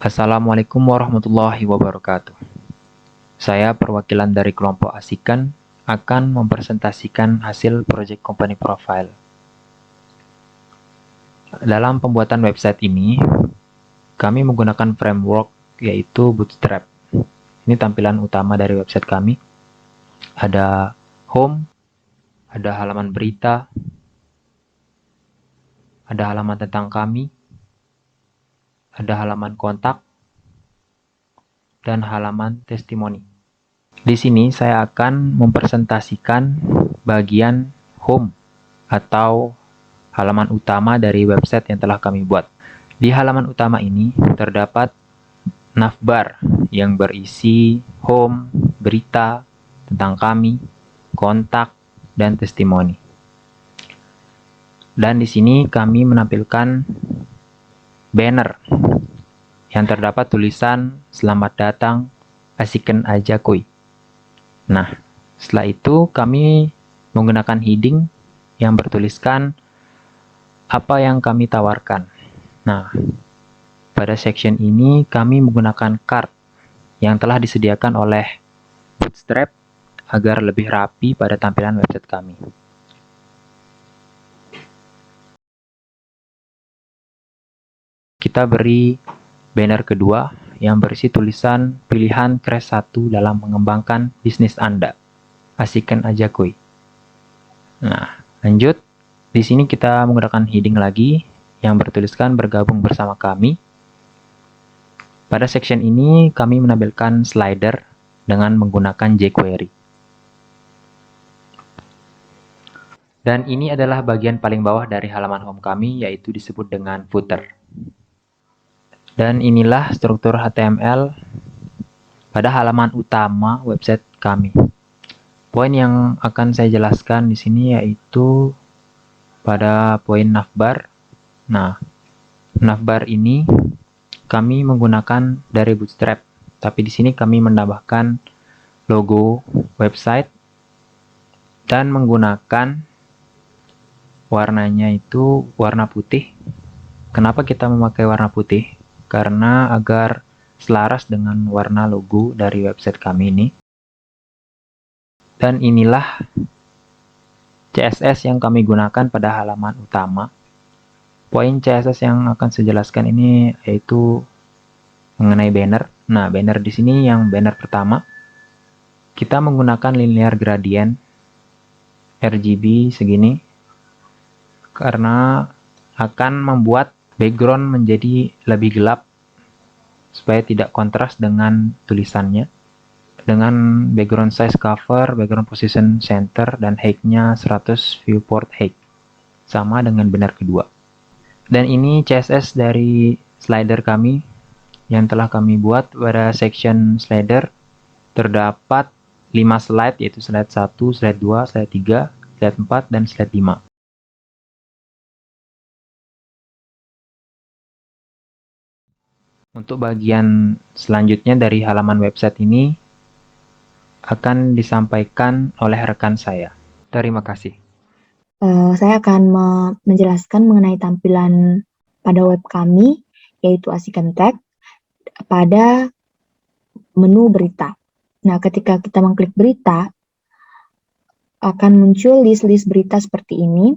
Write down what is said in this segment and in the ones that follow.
Assalamualaikum warahmatullahi wabarakatuh. Saya perwakilan dari kelompok Asikan akan mempresentasikan hasil Project Company Profile. Dalam pembuatan website ini, kami menggunakan framework yaitu Bootstrap. Ini tampilan utama dari website kami. Ada home, ada halaman berita, ada halaman tentang kami, ada halaman kontak, dan halaman testimoni. Di sini saya akan mempresentasikan bagian home atau halaman utama dari website yang telah kami buat. Di halaman utama ini terdapat navbar yang berisi home, berita, tentang kami, kontak, dan testimoni. Dan di sini kami menampilkan banner yang terdapat tulisan "Selamat datang, Asikan aja kuy". Nah, setelah itu kami menggunakan heading yang bertuliskan apa yang kami tawarkan. Nah, pada section ini kami menggunakan card yang telah disediakan oleh Bootstrap agar lebih rapi pada tampilan website kami. Kita beri banner kedua yang berisi tulisan pilihan Crash 1 dalam mengembangkan bisnis Anda. Asikan aja kuy. Nah, lanjut. Di sini kita menggunakan heading lagi yang bertuliskan bergabung bersama kami. Pada section ini kami menampilkan slider dengan menggunakan jQuery. Dan ini adalah bagian paling bawah dari halaman home kami, yaitu disebut dengan footer. Dan inilah struktur HTML pada halaman utama website kami. Poin yang akan saya jelaskan di sini yaitu pada poin navbar. Nah, navbar ini kami menggunakan dari Bootstrap, tapi di sini kami menambahkan logo website dan menggunakan warnanya itu warna putih. Kenapa kita memakai warna putih? Karena agar selaras dengan warna logo dari website kami ini. Dan inilah CSS yang kami gunakan pada halaman utama. Poin CSS yang akan saya jelaskan ini yaitu mengenai banner. Nah, banner di sini yang banner pertama, kita menggunakan linear gradient RGB segini karena akan membuat background menjadi lebih gelap supaya tidak kontras dengan tulisannya. Dengan background size cover, background position center, dan height-nya 100 viewport height. Sama dengan banner kedua. Dan ini CSS dari slider kami yang telah kami buat. Pada section slider terdapat 5 slide, yaitu slide 1, slide 2, slide 3, slide 4, dan slide 5. Untuk bagian selanjutnya dari halaman website ini akan disampaikan oleh rekan saya. Terima kasih. Saya akan menjelaskan mengenai tampilan pada web kami, yaitu Asikan Tag, pada menu berita. Nah, ketika kita mengklik berita, akan muncul list-list berita seperti ini,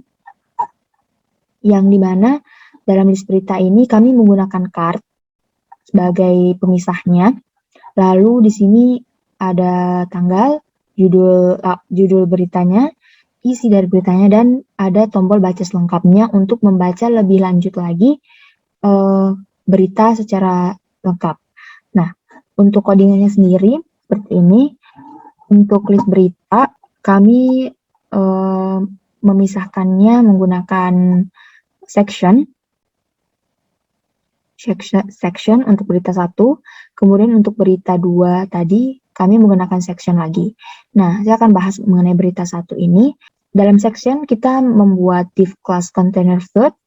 yang dimana dalam list berita ini kami menggunakan card sebagai pemisahnya. Lalu di sini ada tanggal, judul beritanya, isi dari beritanya, dan ada tombol baca selengkapnya untuk membaca lebih lanjut lagi berita secara lengkap. Nah, untuk codingannya sendiri seperti ini. Untuk list berita, kami memisahkannya menggunakan section untuk berita 1, kemudian untuk berita 2 tadi kami menggunakan section lagi. Nah, saya akan bahas mengenai berita 1 ini. Dalam section kita membuat div class container float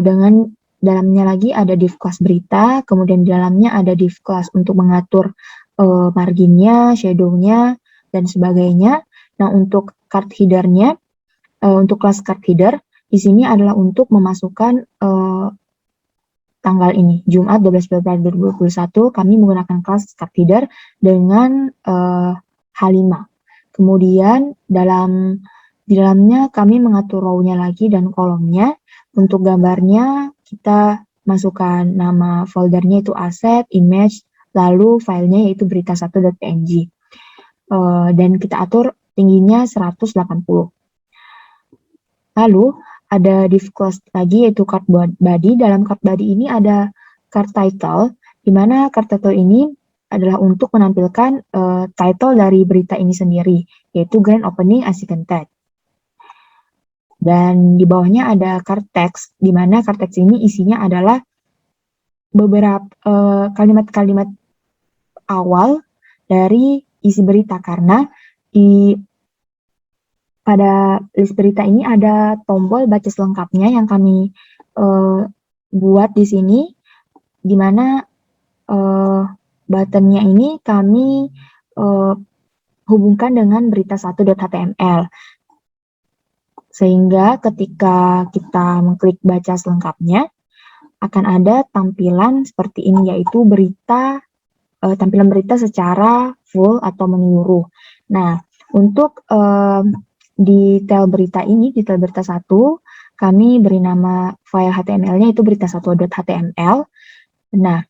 dengan dalamnya lagi ada div class berita, kemudian di dalamnya ada div class untuk mengatur marginnya, shadownya, dan sebagainya. Nah, untuk card header-nya, untuk kelas card header, di sini adalah untuk memasukkan tanggal ini, Jumat 12 Februari 2021, kami menggunakan kelas card reader dengan H5. Kemudian di dalamnya kami mengatur row-nya lagi dan kolomnya. Untuk gambarnya kita masukkan nama foldernya itu aset, image, lalu filenya yaitu berita1.png. Dan kita atur tingginya 180. Lalu ada div class lagi yaitu card body. Dalam card body ini ada card title, di mana card title ini adalah untuk menampilkan title dari berita ini sendiri, yaitu Grand Opening Asian Tech. Dan di bawahnya ada card text, di mana card text ini isinya adalah beberapa kalimat-kalimat awal dari isi berita, karena pada list berita ini ada tombol baca selengkapnya yang kami buat di sini, di mana buttonnya ini kami hubungkan dengan berita1.html. Sehingga ketika kita mengklik baca selengkapnya, akan ada tampilan seperti ini, yaitu tampilan berita secara full atau menyeluruh. Nah, untuk detail berita ini, detail berita 1, kami beri nama file HTML-nya itu berita1.html. Nah,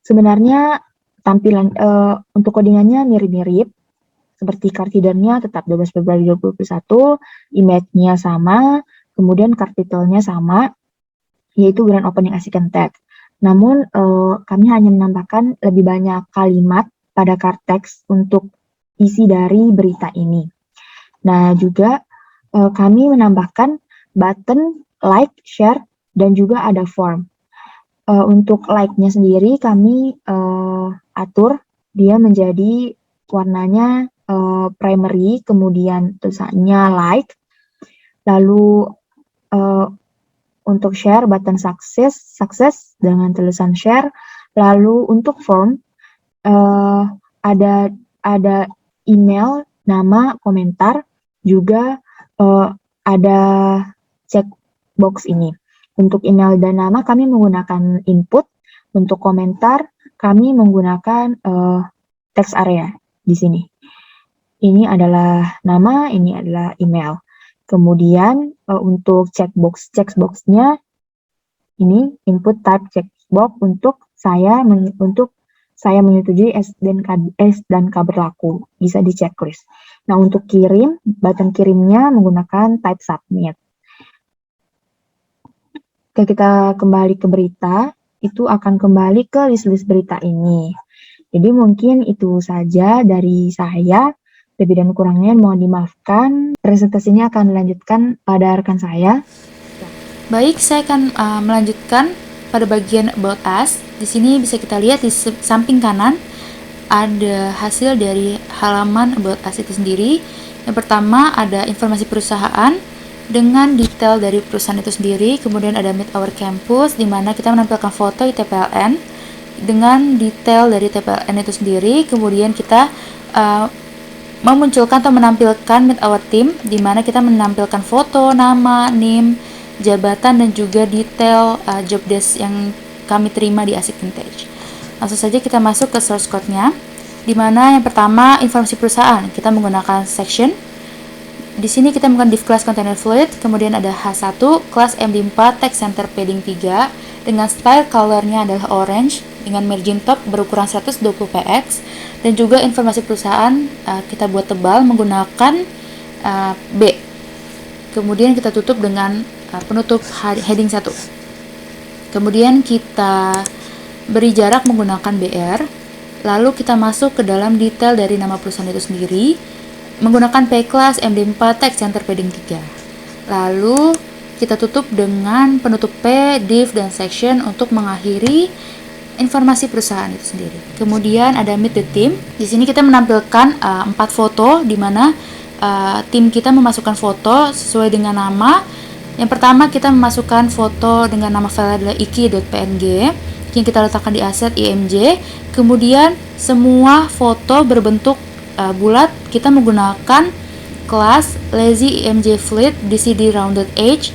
sebenarnya tampilan untuk codingannya mirip-mirip, seperti card reader-nya tetap 12 Februari 2021, image-nya sama, kemudian card title-nya sama, yaitu Grand Opening Asian Tech. Namun, kami hanya menambahkan lebih banyak kalimat pada card text untuk isi dari berita ini. Nah, juga kami menambahkan button like, share, dan juga ada form. Untuk like-nya sendiri kami atur dia menjadi warnanya primary, kemudian tulisannya like, lalu untuk share button success dengan tulisan share, lalu untuk form ada email, nama, komentar, juga ada checkbox ini. Untuk email dan nama kami menggunakan input, untuk komentar kami menggunakan text area di sini. Ini adalah nama, ini adalah email. Kemudian untuk checkbox-nya ini input type checkbox untuk saya menyetujui S dan K berlaku, bisa di checklist. Nah, untuk kirim, button kirimnya menggunakan type submit. Oke, kita kembali ke berita, itu akan kembali ke list-list berita ini. Jadi mungkin itu saja dari saya, lebih dan kurangnya mohon dimaafkan. Presentasinya akan dilanjutkan pada rekan saya. Baik, saya akan melanjutkan pada bagian About Us. Di sini bisa kita lihat di samping kanan ada hasil dari halaman About Us itu sendiri. Yang pertama ada informasi perusahaan dengan detail dari perusahaan itu sendiri. Kemudian ada Meet Our Campus, di mana kita menampilkan foto ITPLN dengan detail dari TPLN itu sendiri. Kemudian kita memunculkan atau menampilkan Meet Our Team, di mana kita menampilkan foto, nama, name, jabatan, dan juga detail job desk yang kami terima di Asik Vintage. Langsung saja kita masuk ke source code-nya, di mana yang pertama informasi perusahaan, kita menggunakan section. Di sini kita menggunakan div class container fluid, kemudian ada H1, kelas MD4 text center padding 3 dengan style color-nya adalah orange dengan margin top berukuran 120 px, dan juga informasi perusahaan kita buat tebal menggunakan B. Kemudian kita tutup dengan penutup heading 1. Kemudian kita beri jarak menggunakan BR, lalu kita masuk ke dalam detail dari nama perusahaan itu sendiri menggunakan P class MD4 text center padding 3. Lalu kita tutup dengan penutup P, div, dan section untuk mengakhiri informasi perusahaan itu sendiri. Kemudian ada Meet the Team. Di sini kita menampilkan 4 foto, di mana tim kita memasukkan foto sesuai dengan nama. Yang pertama kita memasukkan foto dengan nama file adalah iki.png yang kita letakkan di aset img. Kemudian semua foto berbentuk bulat, kita menggunakan kelas lazy img fluid dcd rounded edge,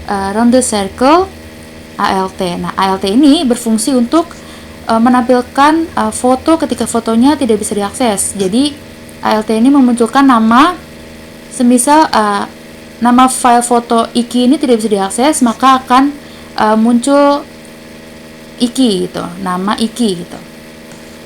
rounded circle, ALT. Nah, ALT ini berfungsi untuk menampilkan foto ketika fotonya tidak bisa diakses. Jadi ALT ini memunculkan nama, semisal nama file foto Iki ini tidak bisa diakses, maka akan muncul Iki gitu, nama Iki gitu.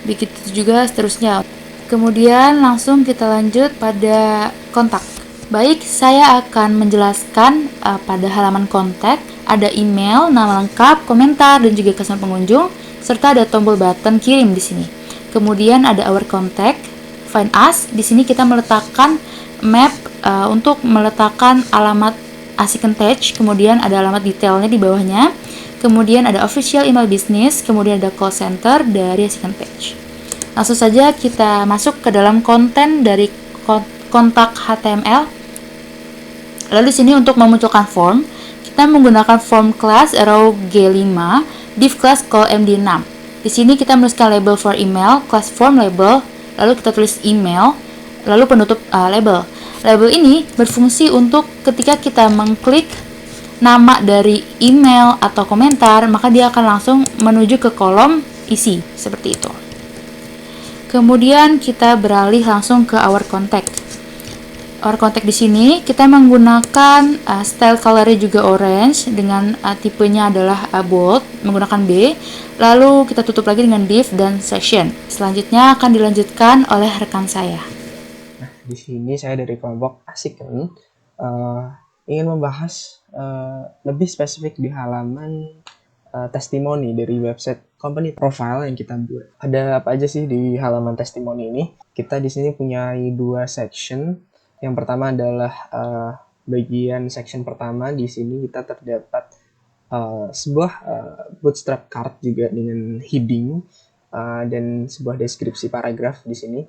Begitu juga seterusnya. Kemudian langsung kita lanjut pada kontak. Baik, saya akan menjelaskan pada halaman kontak ada email, nama lengkap, komentar, dan juga kesan pengunjung, serta ada tombol button kirim di sini. Kemudian ada our contact, find us. Di sini kita meletakkan map untuk meletakkan alamat AsikenTech, kemudian ada alamat detailnya di bawahnya. Kemudian ada official email business, kemudian ada call center dari AsikenTech. Langsung saja kita masuk ke dalam konten dari kontak HTML. Lalu di sini untuk memunculkan form, kita menggunakan form class arrow G5, div class call MD6. Di sini kita menuliskan label for email, class form label, lalu kita tulis email, lalu penutup label. Label ini berfungsi untuk ketika kita mengklik nama dari email atau komentar, maka dia akan langsung menuju ke kolom isi, seperti itu. Kemudian kita beralih langsung ke our contact. Our contact di sini kita menggunakan style color-nya juga orange dengan tipenya adalah bold, menggunakan B. Lalu kita tutup lagi dengan div dan section. Selanjutnya akan dilanjutkan oleh rekan saya. Nah, di sini saya dari kelompok Asiken ingin membahas lebih spesifik di halaman testimoni dari website company profile yang kita buat. Ada apa aja sih di halaman testimoni ini? Kita di sini punya 2 section. Yang pertama adalah bagian section pertama. Di sini kita terdapat sebuah bootstrap card juga dengan heading dan sebuah deskripsi paragraf di sini.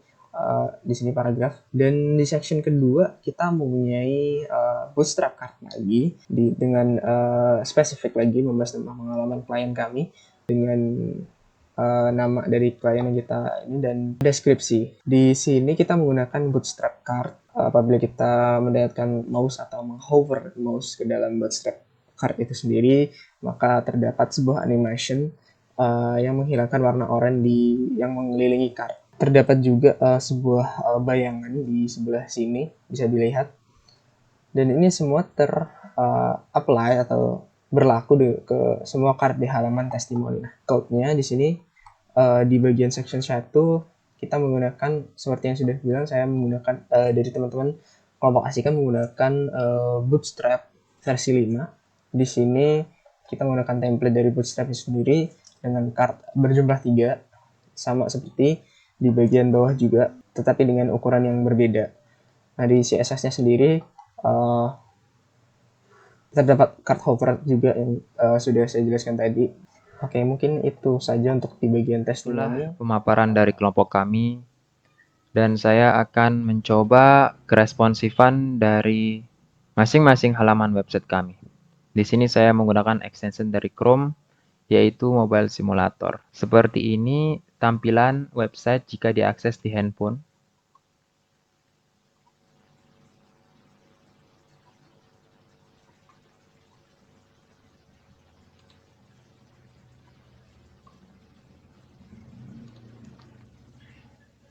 Di sini paragraf, dan di section kedua kita mempunyai bootstrap card lagi dengan spesifik lagi membahas tentang pengalaman klien kami dengan nama dari klien yang kita ini dan deskripsi. Di sini kita menggunakan bootstrap card apabila kita mendapatkan mouse atau menghover mouse ke dalam bootstrap card itu sendiri, maka terdapat sebuah animation yang menghilangkan warna oranye yang mengelilingi card. Terdapat juga sebuah bayangan di sebelah sini, bisa dilihat. Dan ini semua apply atau berlaku ke semua card di halaman testimoni. Nah, code-nya di sini di bagian section 1 kita menggunakan, seperti yang sudah bilang, saya menggunakan dari teman-teman kelompok Asiken menggunakan Bootstrap versi 5. Di sini kita menggunakan template dari Bootstrap sendiri dengan card berjumlah 3, sama seperti di bagian bawah juga, tetapi dengan ukuran yang berbeda. Nah, di CSS-nya sendiri terdapat card hover juga yang sudah saya jelaskan tadi. Oke, mungkin itu saja untuk di bagian testimoni. Pemaparan dari kelompok kami, dan saya akan mencoba keresponsifan dari masing-masing halaman website kami. Di sini saya menggunakan extension dari Chrome, yaitu Mobile Simulator. Seperti ini tampilan website jika diakses di handphone.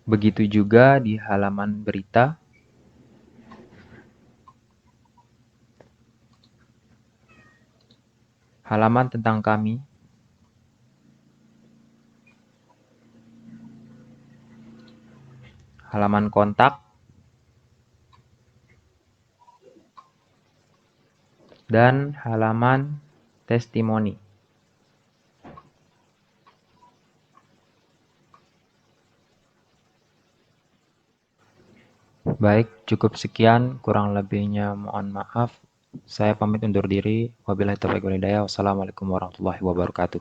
Begitu juga di halaman berita. Halaman tentang kami. Halaman kontak. Dan halaman testimoni. Baik, cukup sekian. Kurang lebihnya mohon maaf. Saya pamit undur diri. Wabillahi taufiq wal hidayah. Wassalamualaikum warahmatullahi wabarakatuh.